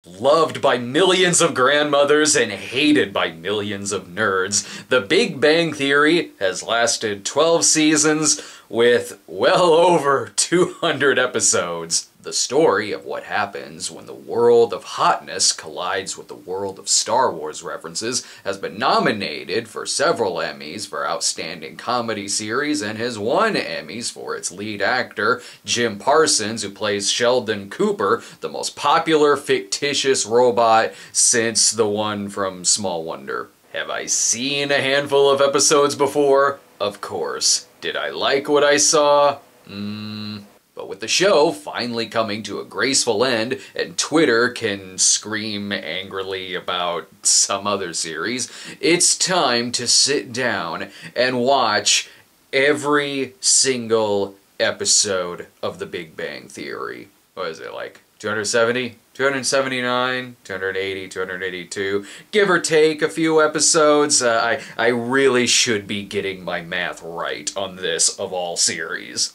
Loved by millions of grandmothers and hated by millions of nerds, The Big Bang Theory has lasted 12 seasons with well over 200 episodes. The story of what happens when the world of hotness collides with the world of Star Wars references has been nominated for several Emmys for Outstanding Comedy Series and has won Emmys for its lead actor, Jim Parsons, who plays Sheldon Cooper, the most popular fictitious robot since the one from Small Wonder. Have I seen a handful of episodes before? Of course. Did I like what I saw? But with the show finally coming to a graceful end, and Twitter can scream angrily about some other series, it's time to sit down and watch every single episode of The Big Bang Theory. What is it, like 270? 279, 280, 282, give or take a few episodes. I really should be getting my math right on this of all series.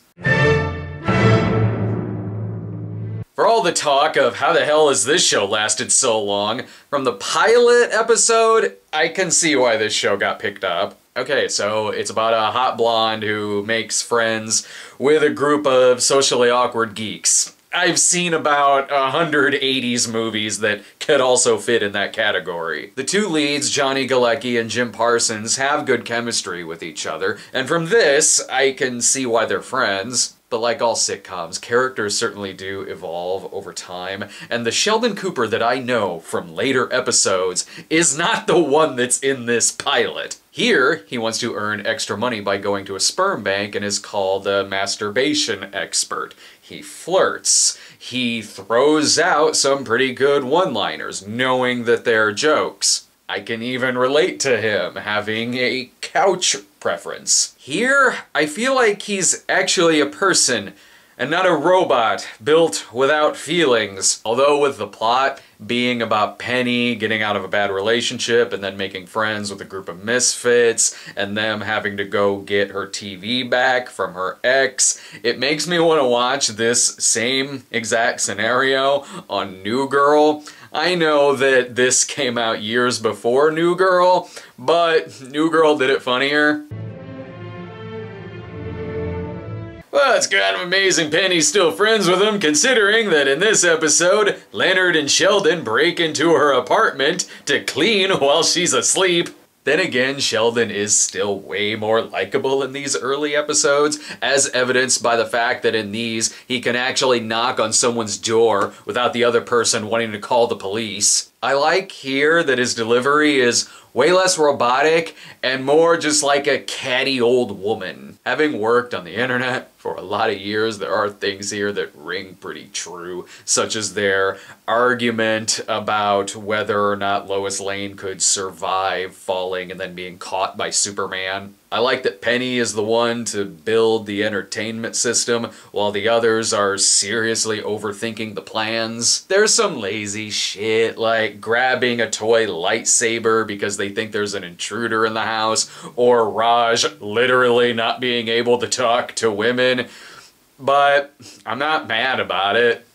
For all the talk of how the hell has this show lasted so long, from the pilot episode, I can see why this show got picked up. Okay, so it's about a hot blonde who makes friends with a group of socially awkward geeks. I've seen about 100 80s movies that could also fit in that category. The two leads, Johnny Galecki and Jim Parsons, have good chemistry with each other, and from this, I can see why they're friends. But like all sitcoms, characters certainly do evolve over time, and the Sheldon Cooper that I know from later episodes is not the one that's in this pilot. Here, he wants to earn extra money by going to a sperm bank and is called a masturbation expert. He flirts. He throws out some pretty good one-liners, knowing that they're jokes. I can even relate to him having a couch preference. Here, I feel like he's actually a person and not a robot built without feelings. Although with the plot being about Penny getting out of a bad relationship and then making friends with a group of misfits and them having to go get her TV back from her ex, it makes me want to watch this same exact scenario on New Girl. I know that this came out years before New Girl, but New Girl did it funnier. Well, it's kind of amazing Penny's still friends with him, considering that in this episode, Leonard and Sheldon break into her apartment to clean while she's asleep. Then again, Sheldon is still way more likable in these early episodes, as evidenced by the fact that in these, he can actually knock on someone's door without the other person wanting to call the police. I like here that his delivery is way less robotic and more just like a catty old woman. Having worked on the internet for a lot of years, there are things here that ring pretty true, such as their argument about whether or not Lois Lane could survive falling and then being caught by Superman. I like that Penny is the one to build the entertainment system, while the others are seriously overthinking the plans. There's some lazy shit, like grabbing a toy lightsaber because they think there's an intruder in the house, or Raj literally not being able to talk to women, but I'm not mad about it.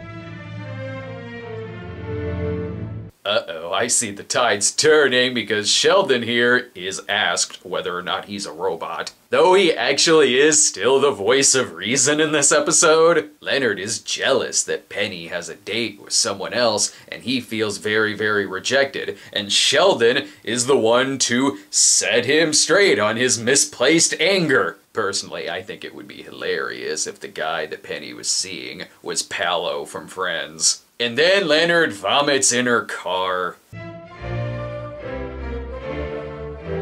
Uh-oh, I see the tides turning because Sheldon here is asked whether or not he's a robot. Though he actually is still the voice of reason in this episode, Leonard is jealous that Penny has a date with someone else and he feels very, very rejected, and Sheldon is the one to set him straight on his misplaced anger. Personally, I think it would be hilarious if the guy that Penny was seeing was Paolo from Friends. And then Leonard vomits in her car.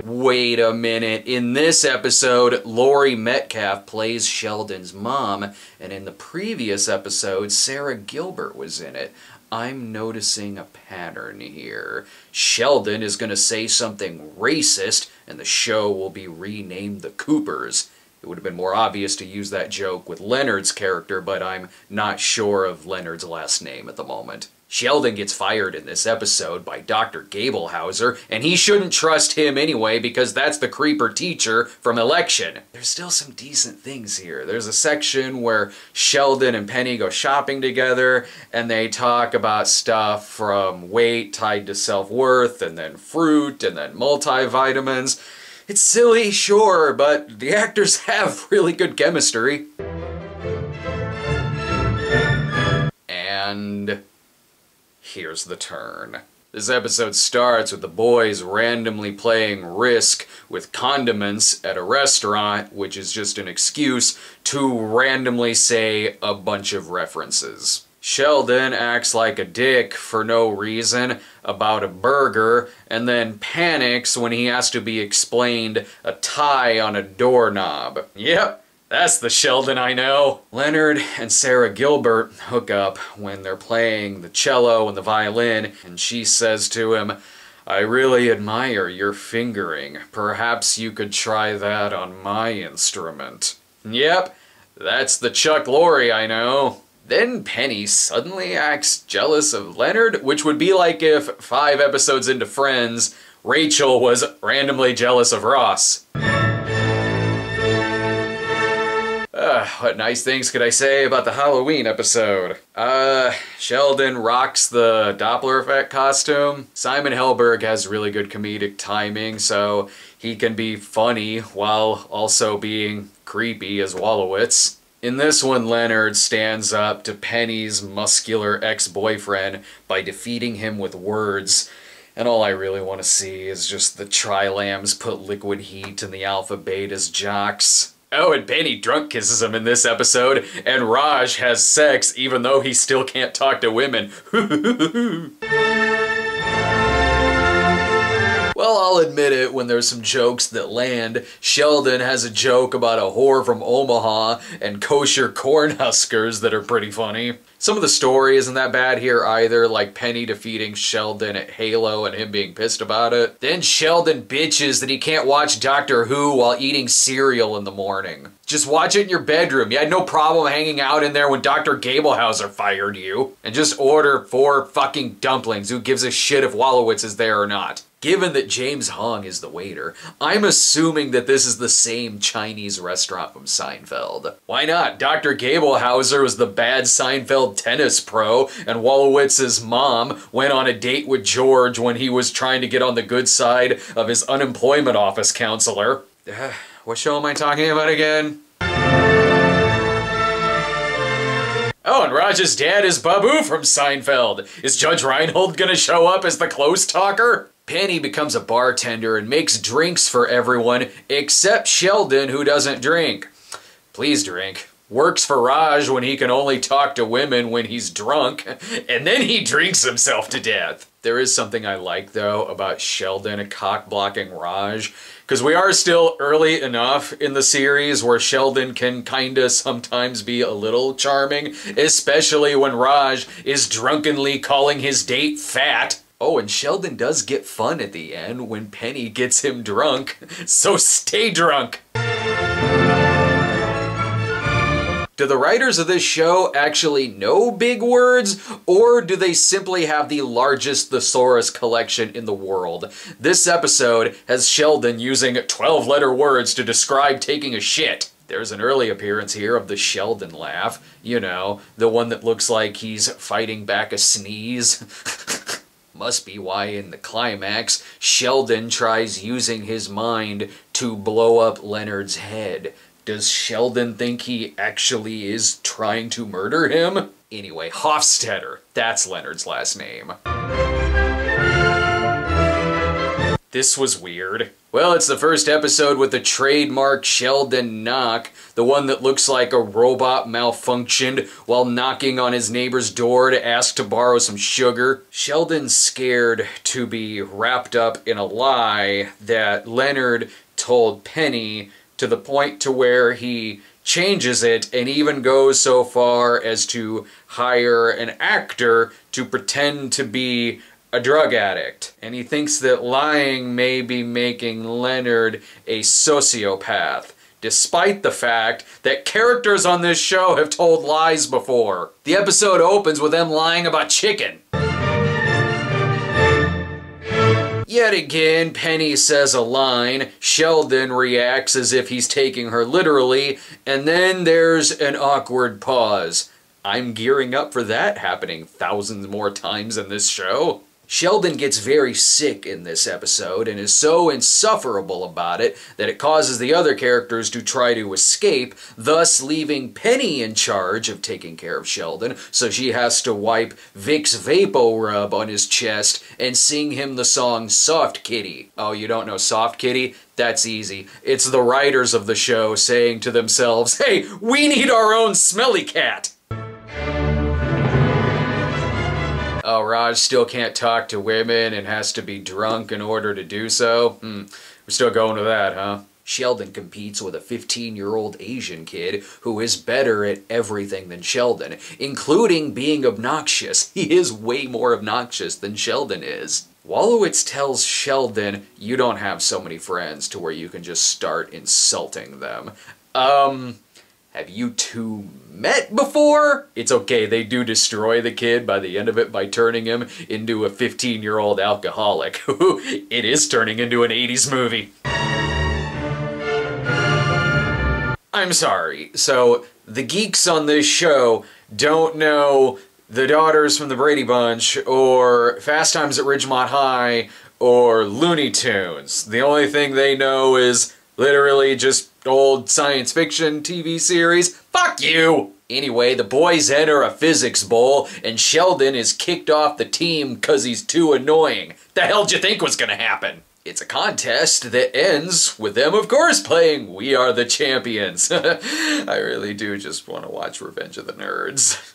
Wait a minute, in this episode, Laurie Metcalf plays Sheldon's mom, and in the previous episode, Sarah Gilbert was in it. I'm noticing a pattern here. Sheldon is going to say something racist, and the show will be renamed The Coopers. It would have been more obvious to use that joke with Leonard's character, but I'm not sure of Leonard's last name at the moment. Sheldon gets fired in this episode by Dr. Gablehauser, and he shouldn't trust him anyway because that's the creeper teacher from Election. There's still some decent things here. There's a section where Sheldon and Penny go shopping together, and they talk about stuff from weight tied to self-worth, and then fruit, and then multivitamins. It's silly, sure, but the actors have really good chemistry. And here's the turn. This episode starts with the boys randomly playing Risk with condiments at a restaurant, which is just an excuse to randomly say a bunch of references. Sheldon acts like a dick for no reason about a burger, and then panics when he has to be explained a tie on a doorknob. Yep. That's the Sheldon I know. Leonard and Sarah Gilbert hook up when they're playing the cello and the violin, and she says to him, "I really admire your fingering. Perhaps you could try that on my instrument." Yep, that's the Chuck Lorre I know. Then Penny suddenly acts jealous of Leonard, which would be like if 5 episodes into Friends, Rachel was randomly jealous of Ross. What nice things could I say about the Halloween episode? Sheldon rocks the Doppler effect costume. Simon Helberg has really good comedic timing, so he can be funny while also being creepy as Wolowitz. In this one, Leonard stands up to Penny's muscular ex-boyfriend by defeating him with words. And all I really want to see is just the Tri-Lambs put liquid heat in the Alpha Beta's jocks. Oh, and Penny drunk kisses him in this episode, and Raj has sex even though he still can't talk to women. Well, I'll admit it, when there's some jokes that land. Sheldon has a joke about a whore from Omaha and kosher Cornhuskers that are pretty funny. Some of the story isn't that bad here either, like Penny defeating Sheldon at Halo and him being pissed about it. Then Sheldon bitches that he can't watch Doctor Who while eating cereal in the morning. Just watch it in your bedroom. You had no problem hanging out in there when Dr. Gablehauser fired you. And just order 4 fucking dumplings. Who gives a shit if Wolowitz is there or not? Given that James Hong is the waiter, I'm assuming that this is the same Chinese restaurant from Seinfeld. Why not? Dr. Gablehauser was the bad Seinfeld tennis pro, and Wolowitz's mom went on a date with George when he was trying to get on the good side of his unemployment office counselor. What show am I talking about again? Oh, and Raj's dad is Babu from Seinfeld. Is Judge Reinhold gonna show up as the close talker? Penny becomes a bartender and makes drinks for everyone except Sheldon, who doesn't drink. Please drink. Works for Raj when he can only talk to women when he's drunk, and then he drinks himself to death. There is something I like, though, about Sheldon cock-blocking Raj, because we are still early enough in the series where Sheldon can kinda sometimes be a little charming, especially when Raj is drunkenly calling his date fat. Oh, and Sheldon does get fun at the end when Penny gets him drunk, so stay drunk! Do the writers of this show actually know big words, or do they simply have the largest thesaurus collection in the world? This episode has Sheldon using 12-letter words to describe taking a shit. There's an early appearance here of the Sheldon laugh. You know, the one that looks like he's fighting back a sneeze. Must be why in the climax, Sheldon tries using his mind to blow up Leonard's head. Does Sheldon think he actually is trying to murder him? Anyway, Hofstetter, that's Leonard's last name. This was weird. Well, it's the first episode with the trademark Sheldon knock, the one that looks like a robot malfunctioned while knocking on his neighbor's door to ask to borrow some sugar. Sheldon's scared to be wrapped up in a lie that Leonard told Penny, to the point to where he changes it and even goes so far as to hire an actor to pretend to be a drug addict. And he thinks that lying may be making Leonard a sociopath, despite the fact that characters on this show have told lies before. The episode opens with them lying about chicken. Yet again, Penny says a line, Sheldon reacts as if he's taking her literally, and then there's an awkward pause. I'm gearing up for that happening thousands more times in this show. Sheldon gets very sick in this episode and is so insufferable about it that it causes the other characters to try to escape, thus leaving Penny in charge of taking care of Sheldon, so she has to wipe Vicks Vapo Rub on his chest and sing him the song Soft Kitty. Oh, you don't know Soft Kitty? That's easy. It's the writers of the show saying to themselves, hey, we need our own smelly cat! Oh, Raj still can't talk to women and has to be drunk in order to do so? We're still going to that, huh? Sheldon competes with a 15-year-old Asian kid who is better at everything than Sheldon, including being obnoxious. He is way more obnoxious than Sheldon is. Wolowitz tells Sheldon, you don't have so many friends to where you can just start insulting them. Have you two met before? It's okay, they do destroy the kid by the end of it by turning him into a 15-year-old alcoholic. It is turning into an 80s movie. I'm sorry, so the geeks on this show don't know The Daughters from the Brady Bunch, or Fast Times at Ridgemont High, or Looney Tunes. The only thing they know is literally just old science fiction TV series. Fuck you! Anyway, the boys enter a physics bowl, and Sheldon is kicked off the team because he's too annoying. The hell d'you think was gonna happen? It's a contest that ends with them, of course, playing We Are the Champions. I really do just want to watch Revenge of the Nerds.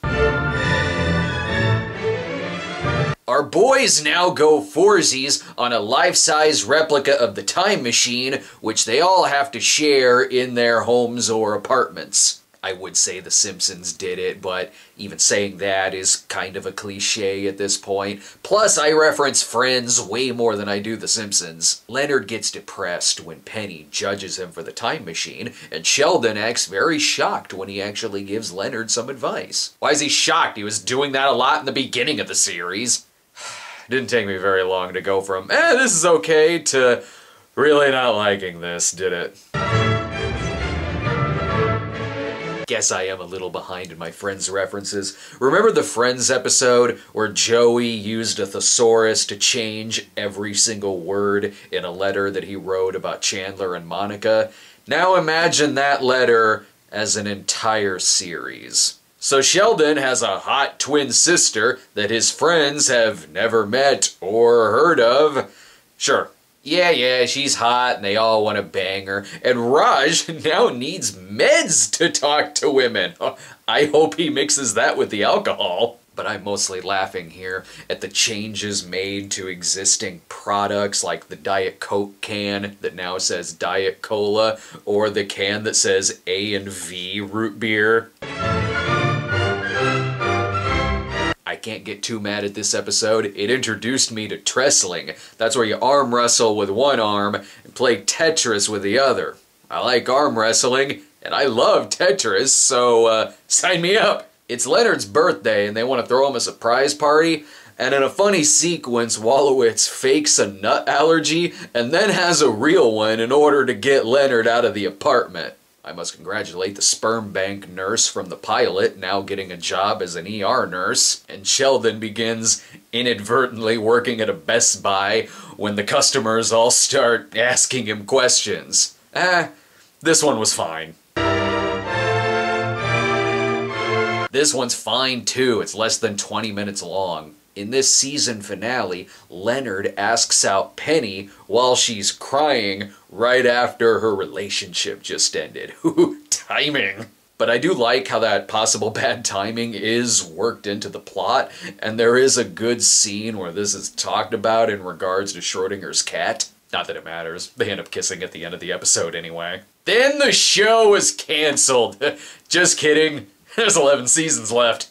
Our boys now go forsies on a life-size replica of the time machine, which they all have to share in their homes or apartments. I would say The Simpsons did it, but even saying that is kind of a cliche at this point. Plus, I reference Friends way more than I do The Simpsons. Leonard gets depressed when Penny judges him for the time machine, and Sheldon acts very shocked when he actually gives Leonard some advice. Why is he shocked? He was doing that a lot in the beginning of the series. Didn't take me very long to go from, this is okay, to really not liking this, did it? Guess I am a little behind in my Friends references. Remember the Friends episode where Joey used a thesaurus to change every single word in a letter that he wrote about Chandler and Monica? Now imagine that letter as an entire series. So Sheldon has a hot twin sister that his friends have never met or heard of. Sure. Yeah, she's hot and they all want to bang her. And Raj now needs meds to talk to women. I hope he mixes that with the alcohol. But I'm mostly laughing here at the changes made to existing products like the Diet Coke can that now says Diet Cola, or the can that says A&V root beer. I can't get too mad at this episode. It introduced me to Trestling. That's where you arm wrestle with one arm and play Tetris with the other. I like arm wrestling, and I love Tetris, so sign me up. It's Leonard's birthday, and they want to throw him a surprise party, and in a funny sequence, Wolowitz fakes a nut allergy and then has a real one in order to get Leonard out of the apartment. I must congratulate the sperm bank nurse from the pilot, now getting a job as an ER nurse, and Sheldon begins inadvertently working at a Best Buy when the customers all start asking him questions. This one was fine. This one's fine too, it's less than 20 minutes long. In this season finale, Leonard asks out Penny while she's crying right after her relationship just ended. Timing! But I do like how that possible bad timing is worked into the plot, and there is a good scene where this is talked about in regards to Schrodinger's cat. Not that it matters, they end up kissing at the end of the episode anyway. Then the show is cancelled! Just kidding, there's 11 seasons left.